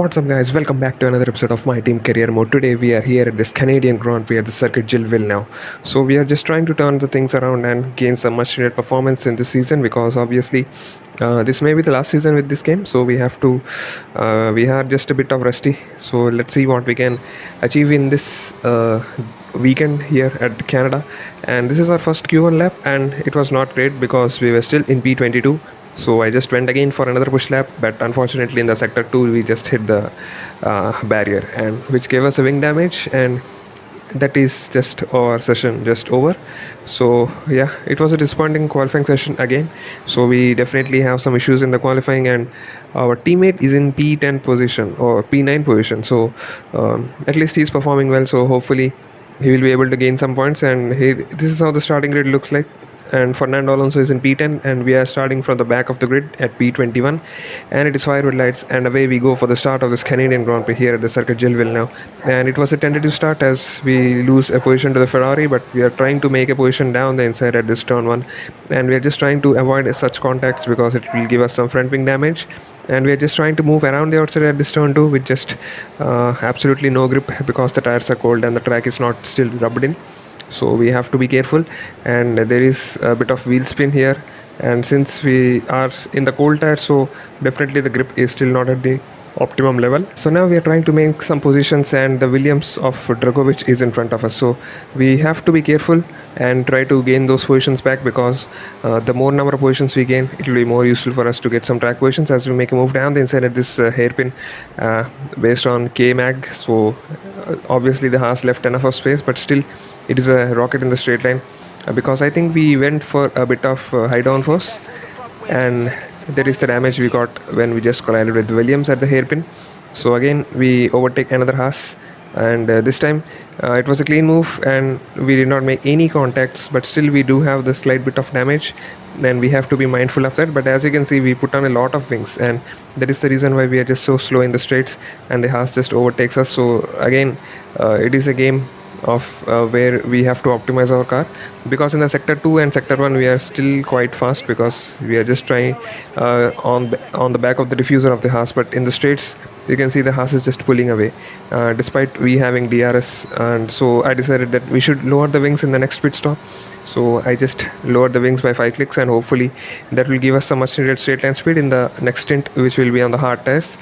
What's up, guys? Welcome back to another episode of My Team Career Mode. Today we are here at this Canadian Grand Prix at the Circuit Gilville now. So we are just trying to turn the things around and gain some much needed performance in this season because obviously this may be the last season with this game. So we are just a bit of rusty. So let's see what we can achieve in this weekend here at Canada. And this is our first Q1 lap, and it was not great because we were still in P22. So I just went again for another push lap, but unfortunately in the sector 2 we just hit the barrier, and which gave us a wing damage, and that is just our session just over. So yeah, it was a disappointing qualifying session again. So we definitely have some issues in the qualifying, and our teammate is in P10 position or P9 position. So at least he's performing well. So hopefully he will be able to gain some points. And this is how the starting grid looks like. And Fernando Alonso is in P10, and we are starting from the back of the grid at P21, and it is fire with lights, and away we go for the start of this Canadian Grand Prix here at the Circuit Gilville now. And it was a tentative start as we lose a position to the Ferrari, but we are trying to make a position down the inside at this turn 1, and we are just trying to avoid such contacts because it will give us some front wing damage. And we are just trying to move around the outside at this turn 2 with just absolutely no grip because the tires are cold and the track is not still rubbed in. So we have to be careful, and there is a bit of wheel spin here, and since we are in the cold tire, so definitely the grip is still not at the optimum level. So now we are trying to make some positions, and the Williams of Dragovic is in front of us, so we have to be careful and try to gain those positions back, because the more number of positions we gain, it will be more useful for us to get some track positions as we make a move down the inside at this hairpin based on K-Mag. So obviously the Haas left enough of space, but still it is a rocket in the straight line because I think we went for a bit of high downforce, and there is the damage we got when we just collided with Williams at the hairpin. So again we overtake another Haas, and this time it was a clean move and we did not make any contacts, but still we do have the slight bit of damage, and we have to be mindful of that. But as you can see, we put on a lot of wings, and that is the reason why we are just so slow in the straights, and the Haas just overtakes us. So again it is a game of where we have to optimize our car, because in the sector 2 and sector 1 we are still quite fast because we are just trying on the back of the diffuser of the Haas. But in the straights you can see the Haas is just pulling away despite we having DRS, and so I decided that we should lower the wings in the next pit stop. So I just lowered the wings by 5 clicks, and hopefully that will give us some much needed straight line speed in the next stint, which will be on the hard tires.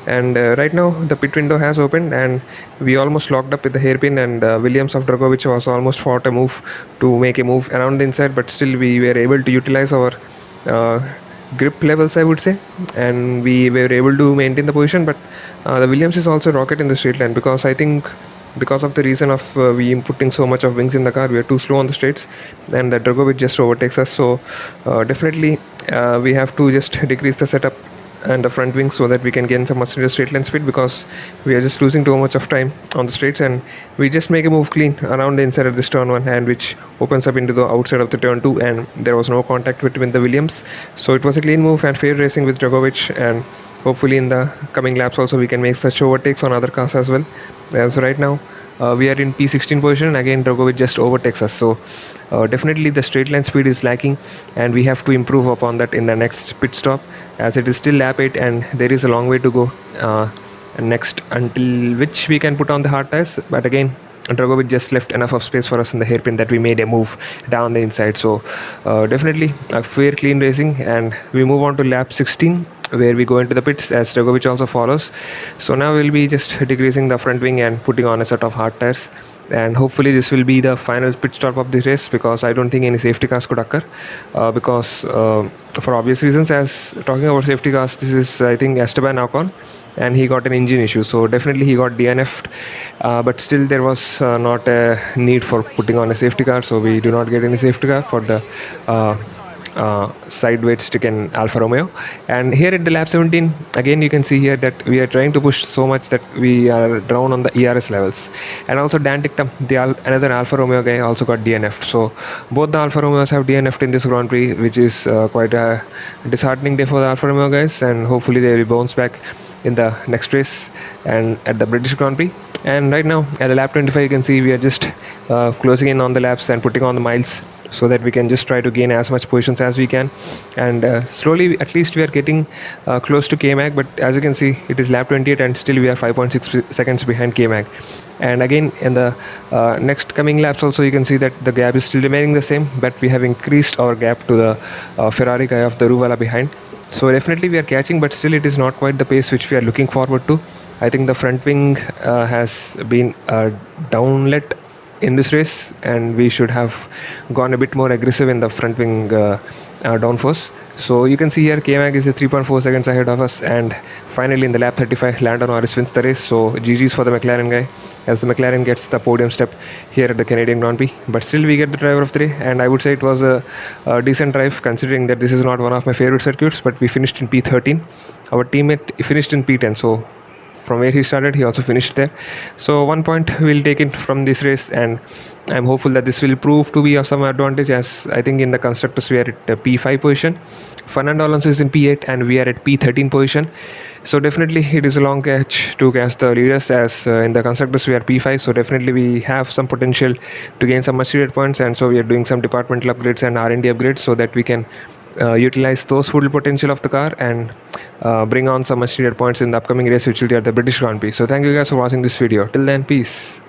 And right now the pit window has opened, and we almost locked up with the hairpin, and Williams of Dragovic was almost fought a move to make a move around the inside, but still we were able to utilize our grip levels, I would say, and we were able to maintain the position. But the Williams is also rocket in the straight line, because I think because of the reason of we putting so much of wings in the car, we are too slow on the straights, and the Dragovic just overtakes us. So definitely we have to just decrease the setup and the front wings so that we can gain some much needed straight line speed, because we are just losing too much of time on the straights, and we just make a move clean around the inside of this turn 1, and which opens up into the outside of the turn 2, and there was no contact between the Williams. So it was a clean move and fair racing with Dragovic, and hopefully in the coming laps also we can make such overtakes on other cars as well. As right now we are in P16 position, and again Dragovic just overtakes us. So definitely the straight line speed is lacking, and we have to improve upon that in the next pit stop, as it is still lap 8 and there is a long way to go next until which we can put on the hard tires. But again Dragovic just left enough of space for us in the hairpin that we made a move down the inside. So definitely a fair clean racing, and we move on to lap 16 where we go into the pits as Dragovic also follows. So now we'll be just decreasing the front wing and putting on a set of hard tires, and hopefully this will be the final pit stop of the race, because I don't think any safety cars could occur because for obvious reasons. As talking about safety cars, this is I think Esteban Ocon, and he got an engine issue, so definitely he got DNF'd, but still there was not a need for putting on a safety car, so we do not get any safety car for the side weight stick in Alfa Romeo. And here at the lap 17 again you can see here that we are trying to push so much that we are down on the ERS levels, and also Dan Ticktum, another Alfa Romeo guy, also got DNF'd. So both the Alfa Romeos have DNF'd in this Grand Prix, which is quite a disheartening day for the Alfa Romeo guys, and hopefully they will bounce back in the next race and at the British Grand Prix. And right now at the lap 25 you can see we are just closing in on the laps and putting on the miles so that we can just try to gain as much positions as we can. And slowly, at least we are getting close to KMAG, but as you can see, it is lap 28 and still we are 5.6 seconds behind KMAG. And again, in the next coming laps also, you can see that the gap is still remaining the same, but we have increased our gap to the Ferrari guy of the Ruvala behind. So definitely we are catching, but still it is not quite the pace which we are looking forward to. I think the front wing has been downlet in this race, and we should have gone a bit more aggressive in the front wing downforce. So you can see here KMAG is 3.4 seconds ahead of us, and finally in the lap 35 Lando Norris wins the race. So GG's for the McLaren guy, as the McLaren gets the podium step here at the Canadian Grand Prix. But still we get the driver of the day, and I would say it was a decent drive considering that this is not one of my favorite circuits, but we finished in P13. Our teammate finished in P10, so from where he started, he also finished there. So 1 point we'll take it from this race, and I'm hopeful that this will prove to be of some advantage, as I think in the constructors we are at the P5 position. Fernando Alonso is in P8 and we are at P13 position. So definitely it is a long catch to catch the leaders, as in the constructors we are P5. So definitely we have some potential to gain some much needed points, and so we are doing some departmental upgrades and R&D upgrades so that we can utilize those full potential of the car and bring on some much needed points in the upcoming race, which will be at the British Grand Prix. So thank you guys for watching this video. Till then, peace.